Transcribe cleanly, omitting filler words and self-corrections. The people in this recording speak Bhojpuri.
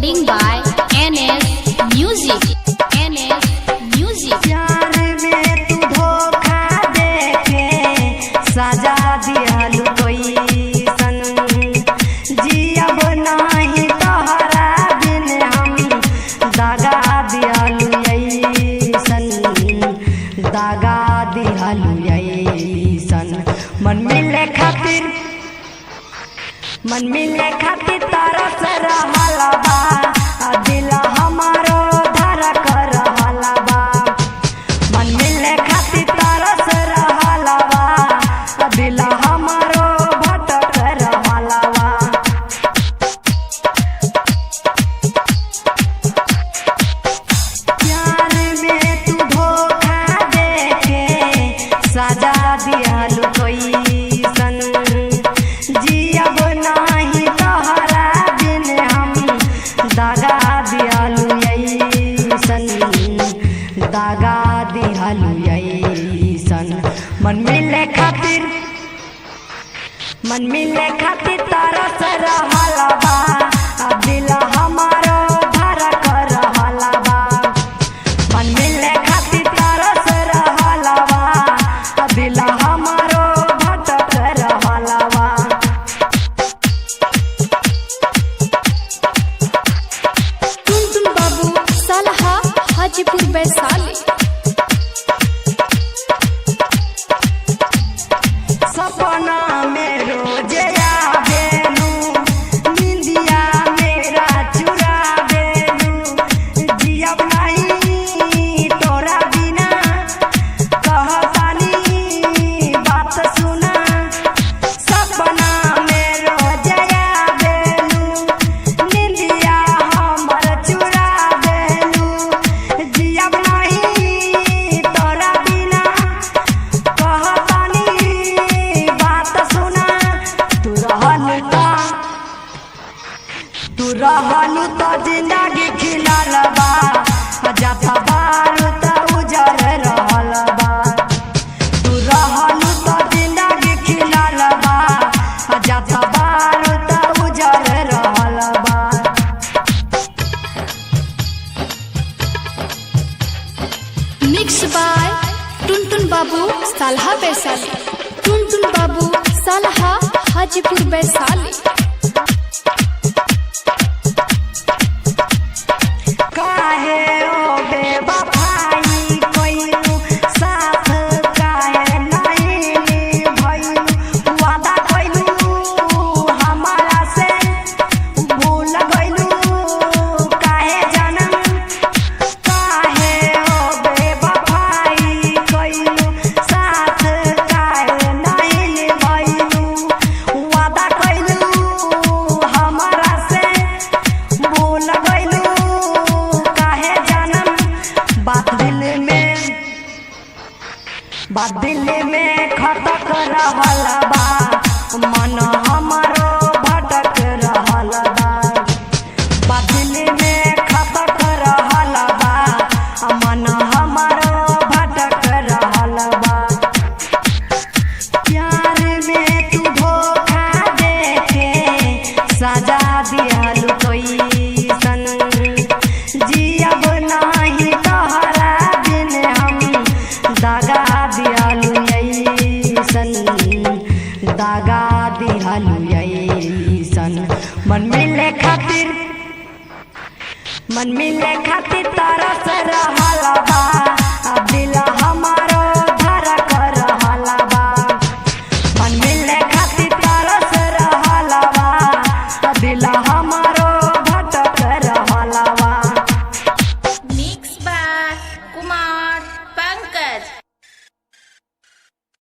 recording by NS Music. NS Music. प्यार में तू धोखा देके सजा दियालू कोई सन, जियब नाही तोहरा बिन हम दागा दियालू ऐसन, दागा दियालू ऐसन। मन मिले खातिर तरस रहल बा, दिल हमारो धड़क रहल बा। मन मिले खातिर तरस रहल बा, दिल हमारो भटक रहल बा। प्यार में तू धोखा देके सजा दियालू कोई सन, जियब नाही तोहरा बिन हम दागा दियालू ऐसन, दागा दियालू ऐसन। मन मिले खातिर तरस रहल बा, दिल हमारो धड़क रहल बा। मन मिले खातिर तरस रहल बा, दिल हमारो भटक रहल बा। टुनटुन बाबू सलहा हाजीपुर वैशाली। सपना में रोज आवेलू, निंदिया मेरा चुरावेलू, जियब नहीं तोरा बिना, कहतानी बात सुना। सपना में रोज आवेलू, निंदिया हमर चुरावेलू, जियब नहीं तोरा बिना, कहतानी बात सुना। तू रहलू तो जिंदगी खिलल बा, जाता बारू तो उजर रहल बा। तू रहलू तो जिंदगी खिलल बा, जाता बारू तो उजर रहल बा। मिक्स बाय टुनटुन बाबू सलहा वैशाली। टुनटुन बाबू सलहा हाजीपुर वैशाली। काहे ओ बेवफाई कइलू, साथ काहे नहीं निभइलू, वादा कइलू हमारा से भूल गइलू काहे जानम। काहे ओ बेवफाई कइलू, साथ काहे नहीं निभइलू, वादा कइलू हमारा से भूल गइलू काहे जानम। बात दिल में खटक रहल बा, मन हमारो भटक रहल बा। बात दिल में खटक रहल बा, मन हमारो भटक रहल बा। प्यार में तू धोखा देके सजा दियालू कोई सन, जियब नाही तोहरा बिन हम दागा दियालू ऐसन, दागा दियालू ऐसन। मन मिले खातिर तरस रहल बा,